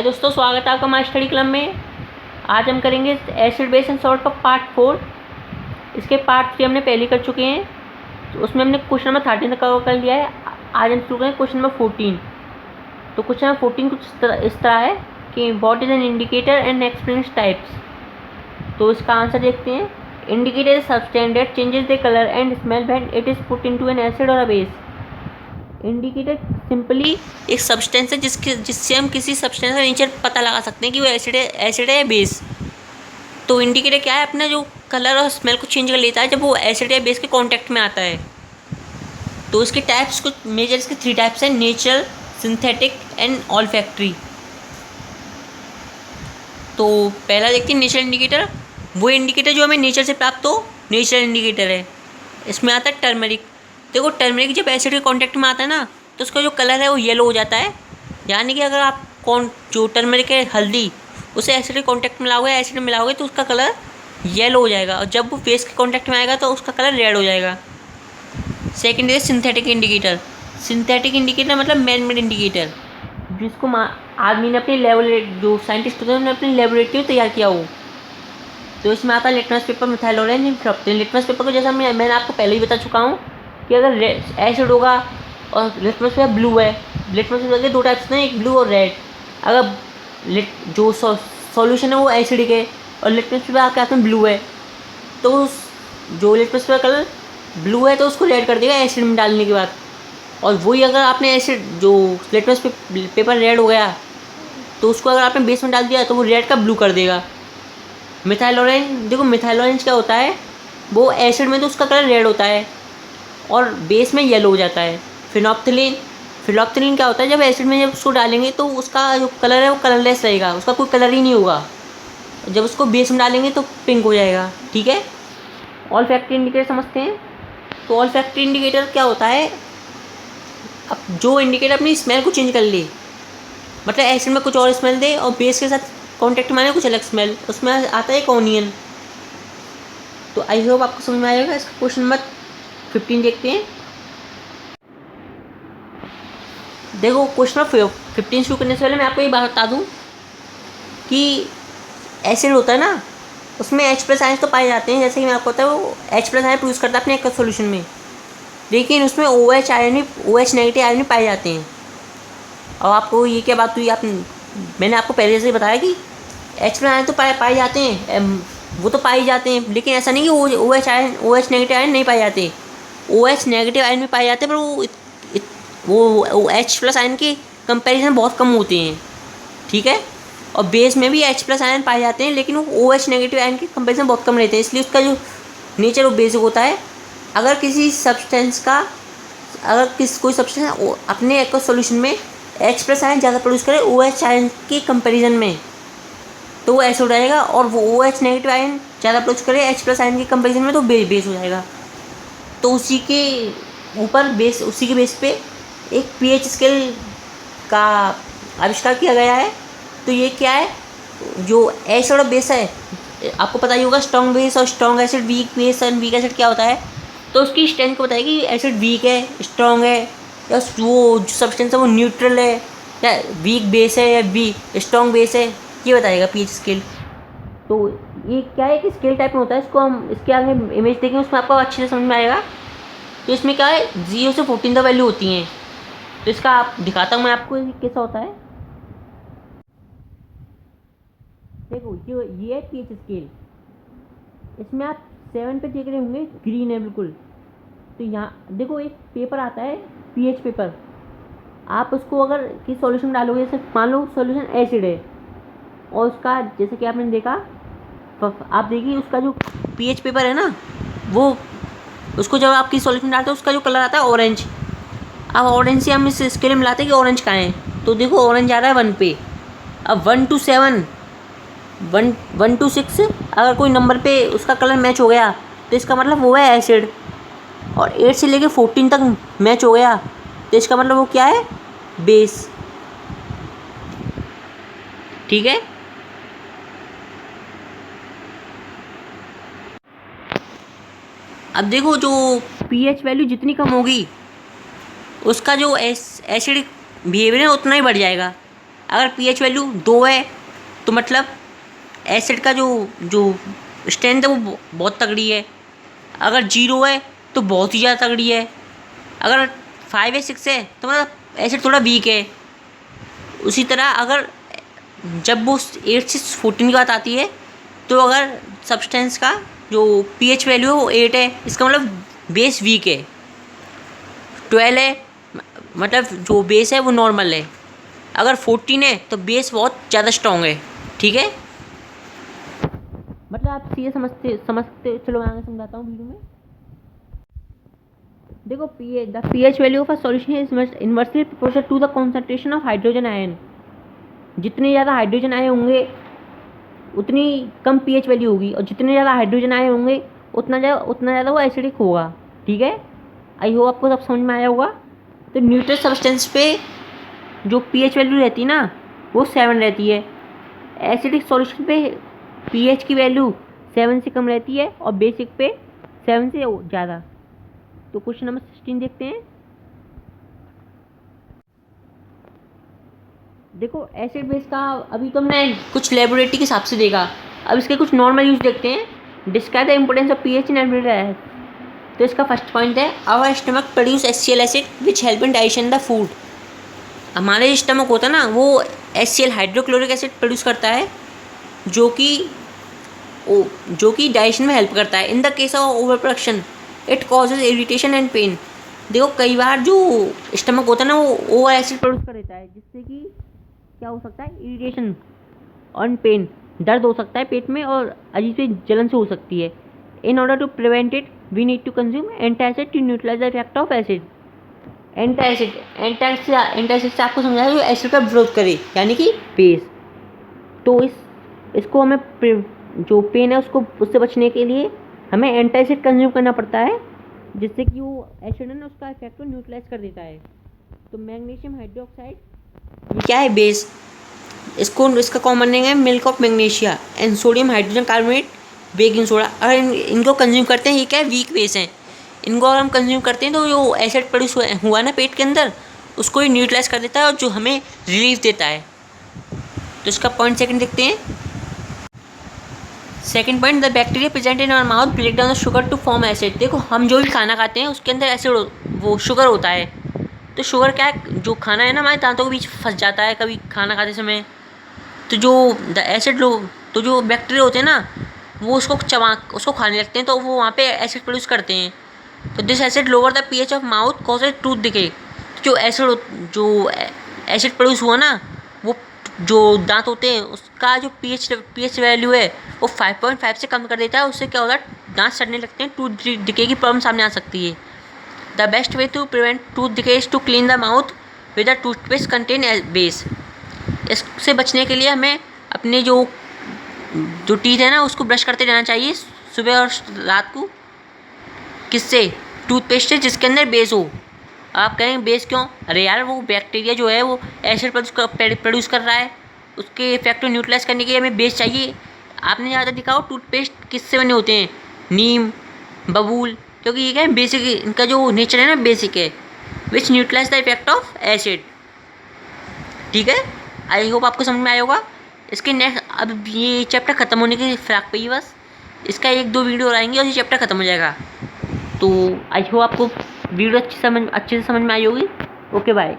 हाय दोस्तों, स्वागत है आपका हमारे स्टडी क्लब में। आज हम करेंगे एसिड बेस एंड सॉल्ट का पार्ट 4। इसके पार्ट 3 हमने पहले कर चुके हैं, तो उसमें हमने क्वेश्चन नंबर 13 कवर कर लिया है। आज हम शुरू करें क्वेश्चन नंबर 14। तो क्वेश्चन नंबर 14 कुछ इस तरह है कि what is an indicator and explain types. तो इसका आंसर देखते हैं। Indicator is substance that changes the colour and smell when it is put into an acid और अ बेस। इंडिकेटर सिंपली एक सब्सटेंस है जिससे हम किसी सब्सटेंस का नेचर पता लगा सकते हैं कि वो एसिड है या बेस। तो इंडिकेटर क्या है, अपना जो कलर और स्मेल को चेंज कर लेता है जब वो एसिड या बेस के कांटेक्ट में आता है। तो इसके टाइप्स कुछ मेजर इसके 3 टाइप्स हैं: नेचुरल, सिंथेटिक एंड ऑल्फैक्टरी। तो पहला देखते हैं नेचुरल इंडिकेटर। वो इंडिकेटर जो हमें नेचर से प्राप्त हो, नेचुरल इंडिकेटर है। इसमें आता है टर्मरिक। देखो, टर्मरिक जब एसिड के कांटेक्ट में आता है ना, तो उसका जो कलर है वो येलो हो जाता है। यानी कि अगर आप जो टर्मरिक है, हल्दी, उसे एसिड के कांटेक्ट में मिलाओगे, एसिड में मिलाओगे तो उसका कलर येलो हो जाएगा, और जब वो बेस के कांटेक्ट में आएगा तो उसका कलर रेड हो जाएगा। सेकेंड है सिंथेटिक इंडिकेटर। सिंथेटिक इंडिकेटर मतलब मैन मेड इंडिकेटर, जिसको आदमी ने अपनी जो साइंटिस्ट होते हैं उन्होंने अपनी लेबोरेटरी में तैयार किया हो। तो इसमें आता है litmus paper, methyl orange, litmus paper को जैसा मैंने आपको पहले ही बता चुका हूँ कि अगर एसिड होगा और लिटमस पेपर ब्लू है। लिटमस पेपर के 2 टाइप्स हैं, एक ब्लू और रेड। अगर जो सॉल्यूशन है वो एसिडिक है और लिटमस पेपर आपके हाथ में ब्लू है, तो उस जो लिटमस पेपर कलर ब्लू है तो उसको रेड कर देगा एसिड में डालने के बाद। और वही अगर आपने एसिड जो लिटमस पेपर रेड हो गया तो उसको अगर आपने बेस में डाल दिया तो वो रेड का ब्लू कर देगा। मिथाइल ऑरेंज, देखो मिथाइल ऑरेंज क्या होता है, वो एसिड में तो उसका कलर रेड होता है और बेस में येलो हो जाता है। फिनोप्थिलीन क्या होता है, जब एसिड में जब उसको डालेंगे तो उसका जो कलर है वो कलरलेस रहेगा, उसका कोई कलर ही नहीं होगा। जब उसको बेस में डालेंगे तो पिंक हो जाएगा। ठीक है, ऑल्फैक्टरी इंडिकेटर समझते हैं। तो ऑल्फैक्टरी इंडिकेटर क्या होता है, अब जो इंडिकेटर अपनी स्मेल को चेंज कर ले, मतलब एसिड में कुछ और स्मेल दे और बेस के साथ कॉन्टेक्ट में आने कुछ अलग स्मेल, उसमें आता है एक ऑनियन। तो आई होप आपको समझ में आएगा। इसका क्वेश्चन नंबर 15 देखते हैं। देखो, क्वेश्चन नंबर 15 शुरू करने से पहले मैं आपको ये बात बता दूं कि एसिड होता है ना, उसमें H+ आयन तो पाए जाते हैं, जैसे कि मैं आपको बताया वो H+ आयन प्रोड्यूस करता है अपने एक सोल्यूशन में, लेकिन उसमें OH नेगेटिव आयन भी पाए जाते हैं। और आपको ये क्या बात हुई, मैंने आपको पहले से बताया कि H+ आयन तो पाए जाते हैं, वो तो पाए जाते हैं, लेकिन ऐसा नहीं कि OH नेगेटिव आयन नहीं पाए जाते। OH नेगेटिव आयन भी पाए जाते हैं, पर वो H+ आयन के कंपैरिजन बहुत कम होते हैं। ठीक है, और बेस में भी H+ आयन पाए जाते हैं, लेकिन वो OH नेगेटिव आयन के कंपैरिजन बहुत कम रहते हैं, इसलिए उसका जो नेचर वो बेसिक होता है। अगर कोई सब्सटेंस कोई सब्सटेंस अपने एक सोल्यूशन में H+ आयन ज़्यादा प्रोड्यूस करे OH आयन के कंपैरिजन में, तो वो एसिड हो जाएगा, और वो OH नेगेटिव आयन ज़्यादा प्रोड्यूस करे H+ आयन के कंपैरिजन में तो बेस हो जाएगा। तो उसी के बेस पे एक pH स्केल का आविष्कार किया गया है। तो ये क्या है, जो एसिड और बेस है, आपको पता ही होगा स्ट्रॉन्ग बेस और स्ट्रॉन्ग एसिड, वीक बेस और वीक एसिड क्या होता है। तो उसकी स्ट्रेंथ को बताएगी कि एसिड वीक है, स्ट्रॉन्ग है, या वो जो सब्सटेंस है वो न्यूट्रल है, या वीक बेस है या स्ट्रॉन्ग बेस है, ये बताएगा pH स्केल। तो ये क्या है कि स्केल टाइप में होता है। इसको हम इसके आगे इमेज देखेंगे, उसमें आपको अच्छे से समझ में आएगा। तो इसमें क्या है, 0 से 14 तक वैल्यू होती हैं। तो इसका आप दिखाता हूँ मैं आपको कैसा होता है। देखो, ये है pH स्केल। इसमें आप 7 पे देख रहे होंगे, ग्रीन है बिल्कुल। तो यहाँ देखो, एक पेपर आता है pH पेपर, आप उसको अगर किसी सॉल्यूशन में डालोगे, जैसे मान लो सॉल्यूशन एसिड है, और उसका जैसे कि आपने देखा, आप देखिए उसका जो pH पेपर है ना, वो उसको जब आप किसी सॉल्यूशन में डालते हो उसका जो कलर आता है ऑरेंज। अब ऑरेंज से हम इस स्केल में मिलाते हैं कि ऑरेंज कहाँ है, तो देखो ऑरेंज आ रहा है 1 पे। अब 1 to 7, 1 to 6 अगर कोई नंबर पे उसका कलर मैच हो गया तो इसका मतलब वो है एसिड, और 8 से लेके 14 तक मैच हो गया तो इसका मतलब वो क्या है, बेस। ठीक है, अब देखो जो pH वैल्यू जितनी कम होगी उसका जो एसिड बिहेवियर है उतना ही बढ़ जाएगा। अगर पीएच वैल्यू 2 है तो मतलब एसिड का जो जो स्ट्रेंथ है वो बहुत तगड़ी है। अगर 0 है तो बहुत ही ज़्यादा तगड़ी है। अगर 5 या 6 है तो मतलब एसिड थोड़ा वीक है। उसी तरह अगर जब वो 8 से 14 की बात आती है तो अगर सब्सटेंस का जो पीएच वैल्यू है वो 8 है, इसका मतलब बेस वीक है। 12 है मतलब जो बेस है वो नॉर्मल है। अगर 14 है तो बेस बहुत ज़्यादा स्ट्रॉन्ग है। ठीक है, मतलब आप सीधे समझते चलो मैं आगे समझाता हूँ वीडियो में। देखो the pH value of a solution is inversely proportional to the concentration of hydrogen ion. जितने ज़्यादा हाइड्रोजन आए होंगे उतनी कम पीएच वैल्यू होगी, और जितने ज़्यादा हाइड्रोजन आए होंगे उतना ज़्यादा वो एसिडिक होगा। ठीक है, आई होप आपको सब समझ में आया होगा। तो न्यूट्रल सब्सटेंस पे जो पीएच वैल्यू रहती है ना वो 7 रहती है। एसिडिक सॉल्यूशन पे पीएच की वैल्यू 7 से कम रहती है और बेसिक पे 7 से ज़्यादा। तो क्वेश्चन नंबर 16 देखते हैं। देखो एसिड बेस का अभी तो हमने कुछ लेबोरेटरी के हिसाब से देखा, अब इसके कुछ नॉर्मल यूज देखते हैं। Describe the importance of pH in everyday life. तो इसका फर्स्ट पॉइंट है our stomach produce HCl acid which help in digestion the food. हमारे जो स्टमक होता है ना वो HCl हाइड्रोक्लोरिक एसिड प्रोड्यूस करता है जो कि डाइजेशन में हेल्प करता है। In the case of over production it causes irritation and pain. देखो कई बार जो स्टमक होता है ना वो ओवर एसिड प्रोड्यूस कर देता है, जिससे कि क्या हो सकता है, इरिटेशन और पेन, दर्द हो सकता है पेट में और अजीब सी जलन से हो सकती है। In order to prevent it we need to consume antacid to neutralise the effect of acid. Antacid से आपको समझाया जो एसिड का विरोध करे, यानी कि बेस। तो इसको हमें जो पेन है उससे बचने के लिए हमें एंटासिड कंज्यूम करना पड़ता है, जिससे कि वो एसिड है ना उसका इफेक्ट को न्यूट्रलाइज कर देता है। तो मैग्नीशियम हाइड्रोक्साइड ये क्या है, बेस। इसका कॉमन नेम है milk of magnesia and sodium hydrogen carbonate baking soda. अगर इनको कंज्यूम करते हैं, ये क्या है, वीक बेस हैं। इनको अगर हम कंज्यूम करते हैं तो जो एसिड प्रोड्यूस हुआ ना पेट के अंदर उसको ही न्यूट्रलाइज कर देता है और जो हमें रिलीफ देता है। तो इसका पॉइंट सेकंड देखते हैं। Second point, the bacteria present in our mouth break down the sugar to form acid. देखो हम जो भी खाना खाते हैं उसके अंदर एसिड वो शुगर होता है। तो शुगर क्या है, जो खाना है ना हमारे दांतों के बीच फंस जाता है कभी खाना खाते समय। तो जो बैक्टीरिया होते हैं ना वो उसको खाने लगते हैं, तो वो वहाँ पे एसिड प्रोड्यूस करते हैं। तो this acid lower the pH of mouth causes tooth decay. जो एसिड प्रोड्यूस हुआ ना वो जो दांत होते हैं उसका जो पीएच वैल्यू है वो 5.5 से कम कर देता है। उससे क्या होता है, दांत सड़ने लगते हैं, टूथ डिके की प्रॉब्लम सामने आ सकती है। The best way to prevent tooth decay is to clean the mouth with a toothpaste contain base. इससे बचने के लिए हमें अपने जो टीथ है ना उसको ब्रश करते रहना चाहिए सुबह और रात को। किससे, टूथपेस्ट से जिसके अंदर बेस हो। आप कहेंगे बेस क्यों, अरे यार वो बैक्टीरिया जो है वो एसिड प्रोड्यूस कर रहा है, उसके इफेक्ट को न्यूट्रलाइज करने के लिए हमें बेस चाहिए। आपने ज़्यादा दिखा हो टूथपेस्ट किससे बने होते हैं, नीम, बबूल, क्योंकि ये क्या है बेसिक, इनका जो नेचर है ना बेसिक है, which neutralise the effect of acid. ठीक है, आई होप आपको समझ में आया होगा। इसके नेक्स्ट अब ये चैप्टर ख़त्म होने की फिराक पे ही बस, इसका 1-2 वीडियो और आएंगे और ये चैप्टर ख़त्म हो जाएगा। तो आई होप आपको वीडियो अच्छे से समझ में आई होगी। Okay bye.